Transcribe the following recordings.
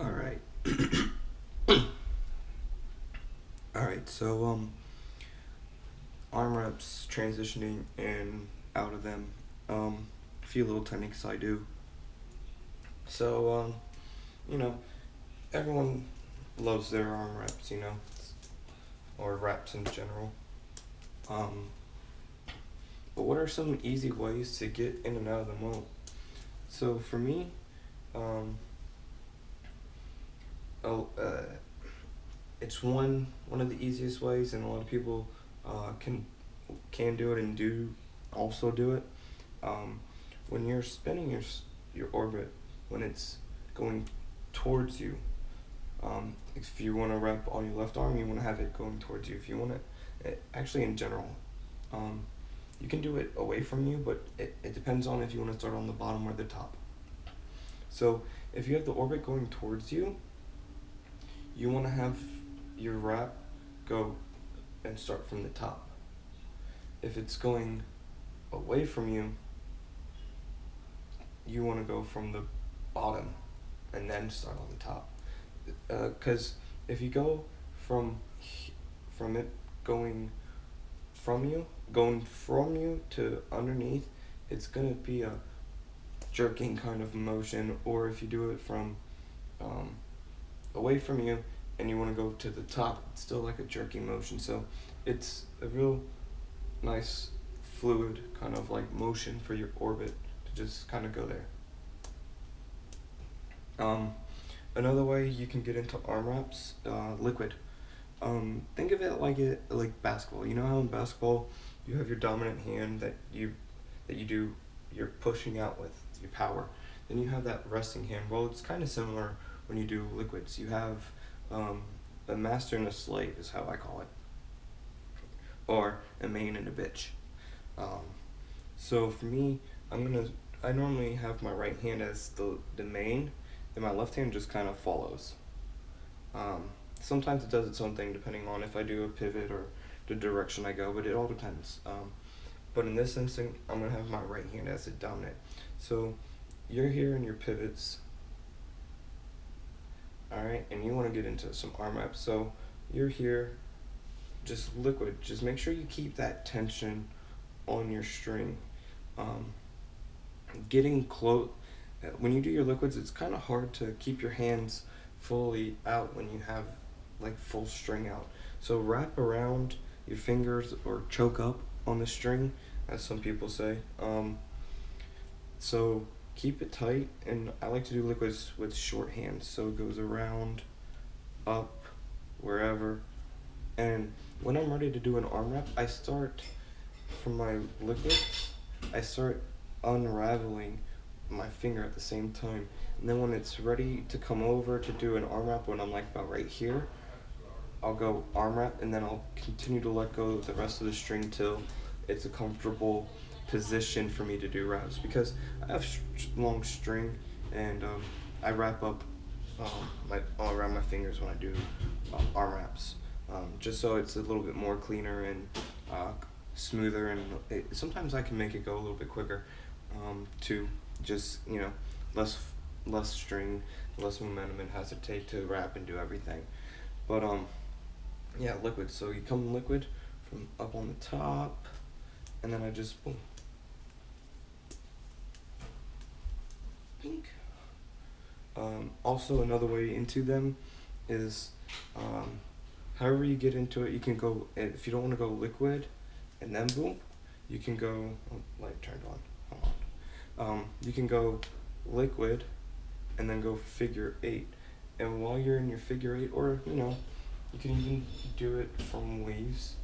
All right. All right. So arm reps, transitioning in out of them. A few little techniques I do. So you know, everyone loves their arm reps, or reps in general. Um, but what are some easy ways to get in and out of the mode? So for me, um, oh, it's one of the easiest ways, and a lot of people can do it and do also do it. Um, when you're spinning your orbit, when it's going towards you, if you want to rep on your left arm, you want to have it going towards you. If you want actually in general, um, you can do it away from you, but it depends on if you want to start on the bottom or the top. So if you have the orbit going towards you, you want to have your wrap go and start from the top. If it's going away from you, you want to go from the bottom and then start on the top. Because if you go from it going from you to underneath, it's gonna be a jerking kind of motion. Or if you do it from away from you and you want to go to the top, it's still like a jerky motion. So it's a real nice fluid kind of like motion for your orbit to just kind of go there. Another way you can get into arm wraps, liquid. Think of it like basketball. You know how in basketball you have your dominant hand that you're pushing out with your power. Then you have that resting hand. Well, it's kind of similar when you do liquids. You have a master and a slave is how I call it, or a main and a bitch. So for me, I normally have my right hand as the main, and my left hand just kind of follows. Sometimes it does its own thing depending on if I do a pivot or the direction I go, but it all depends. But in this instance, I'm going to have my right hand as the dominant. So you're here in your pivots, alright, and you want to get into some arm wraps. So you're here, just liquid. Just make sure you keep that tension on your string. Getting close, when you do your liquids, it's kind of hard to keep your hands fully out when you have like full string out. So wrap around your fingers or choke up on the string, as some people say. So keep it tight, and I like to do liquids with short hands, so it goes around, up, wherever. And when I'm ready to do an arm wrap, I start from my liquid, I start unraveling my finger at the same time. And then when it's ready to come over to do an arm wrap, when I'm like about right here, I'll go arm wrap, and then I'll continue to let go of the rest of the string till it's a comfortable position for me to do wraps, because I have long string, and I wrap up all around my fingers when I do arm wraps, just so it's a little bit more cleaner and smoother, and sometimes I can make it go a little bit quicker, to just less string, less momentum it has to take to wrap and do everything. But yeah, liquid. So you come liquid from up on the top, and then I just boom, pink. Also, another way into them is, however you get into it, you can go, if you don't want to go liquid and then boom, you can go, light turned on, hold on. You can go liquid and then go figure eight. And while you're in your figure eight, or you can even do it from leaves.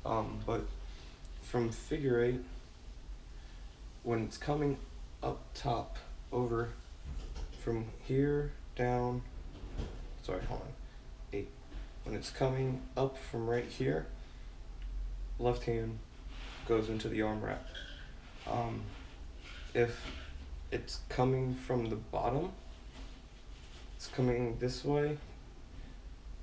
But from figure eight, when it's coming up top, over from here down, sorry, hold on, 8. When it's coming up from right here, left hand goes into the arm wrap. If it's coming from the bottom, it's coming this way,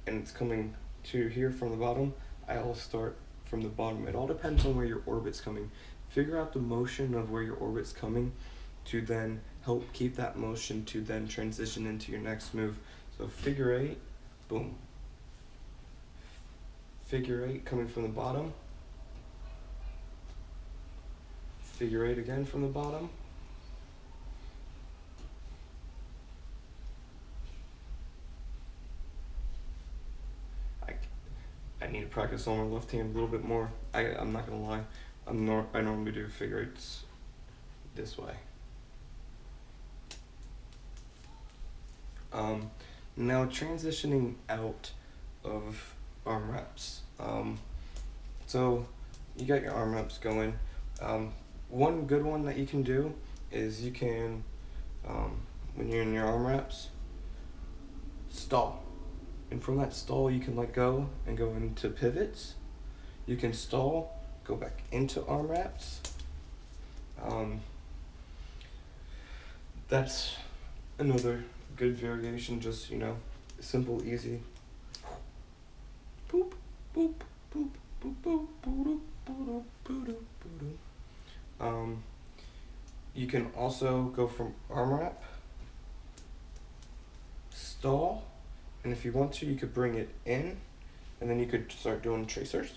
and it's coming to here from the bottom, I'll start from the bottom. It all depends on where your orbit's coming. Figure out the motion of where your orbit's coming to then help keep that motion to then transition into your next move. So figure eight, boom. Figure eight coming from the bottom. Figure eight again from the bottom. I need to practice on my left hand a little bit more. I'm not gonna lie. I normally do figure eights this way. Now transitioning out of arm wraps. So you got your arm wraps going. One good one that you can do is you can, when you're in your arm wraps, stall. And from that stall, you can let go and go into pivots. You can stall, go back into arm wraps. That's another good variation, just, you know, simple, easy. Boop, boop, boop, boop, boop, boop, boop, boop, boop. You can also go from arm wrap, stall, and if you want to, you could bring it in, and then you could start doing tracers.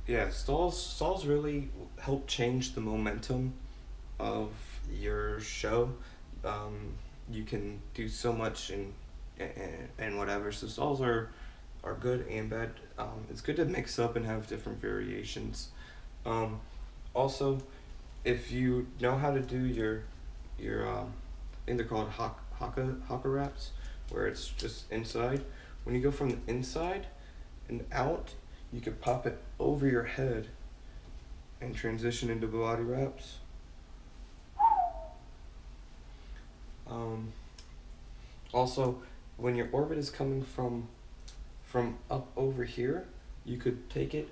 Yeah, stalls really help change the momentum of your show. You can do so much and whatever. So stalls are good and bad. It's good to mix up and have different variations. Also, if you know how to do your I think they're called haka wraps, where it's just inside. When you go from the inside and out, you could pop it over your head and transition into body wraps. Also, when your orbit is coming from up over here, you could take it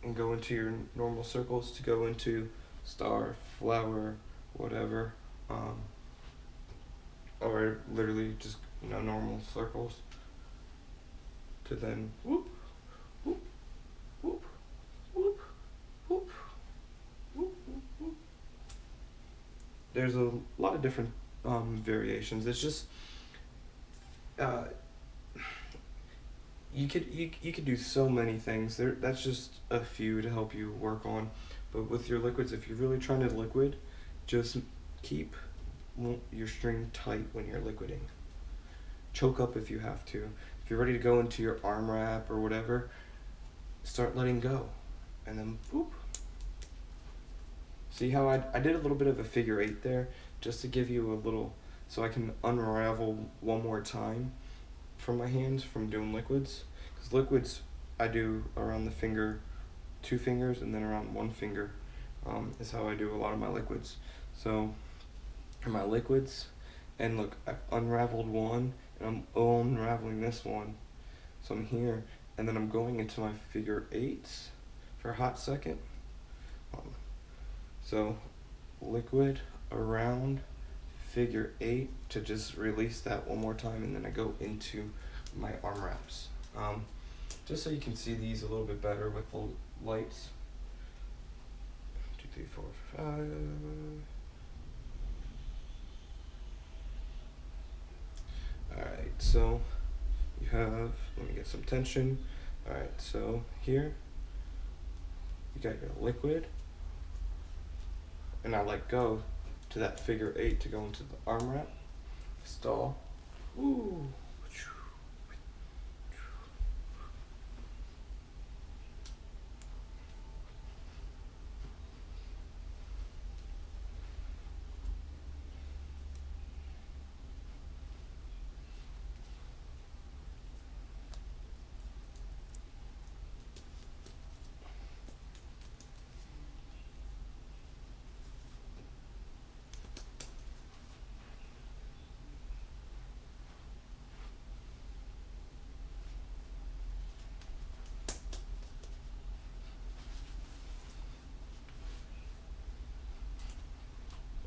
and go into your normal circles to go into star, flower, whatever, or literally just, you know, normal circles to then whoop, whoop, whoop, whoop, whoop, whoop, whoop, whoop. There's a lot of different variations. It's just you could do so many things. That's just a few to help you work on. But with your liquids, if you're really trying to liquid, just keep your string tight when you're liquiding. Choke up if you have to. If you're ready to go into your arm wrap or whatever, start letting go, and then whoop. See how I did a little bit of a figure eight there, just to give you a little, so I can unravel one more time from my hands from doing liquids. Because liquids, I do around the finger, 2 fingers, and then around 1 finger is how I do a lot of my liquids. So my liquids, and look, I've unraveled one, and I'm unraveling this one. So I'm here, and then I'm going into my figure eights for a hot second. So liquid around figure eight to just release that one more time, and then I go into my arm wraps. Just so you can see these a little bit better with the lights. 2, 3, 4, 5. Alright, so you have, let me get some tension. Alright, so here you got your liquid, and I let go to that figure eight to go into the arm wrap, stall, ooh,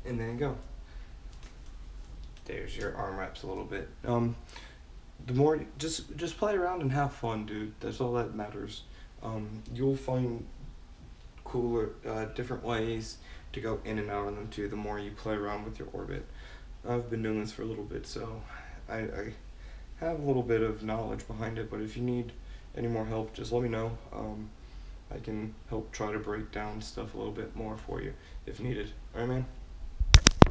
and then go. There's your arm wraps a little bit. the more just play around and have fun, dude. That's all that matters. You'll find cooler, different ways to go in and out on them too. The more you play around with your orbit. I've been doing this for a little bit, so I have a little bit of knowledge behind it. But if you need any more help, just let me know. I can help try to break down stuff a little bit more for you if needed. All right, man.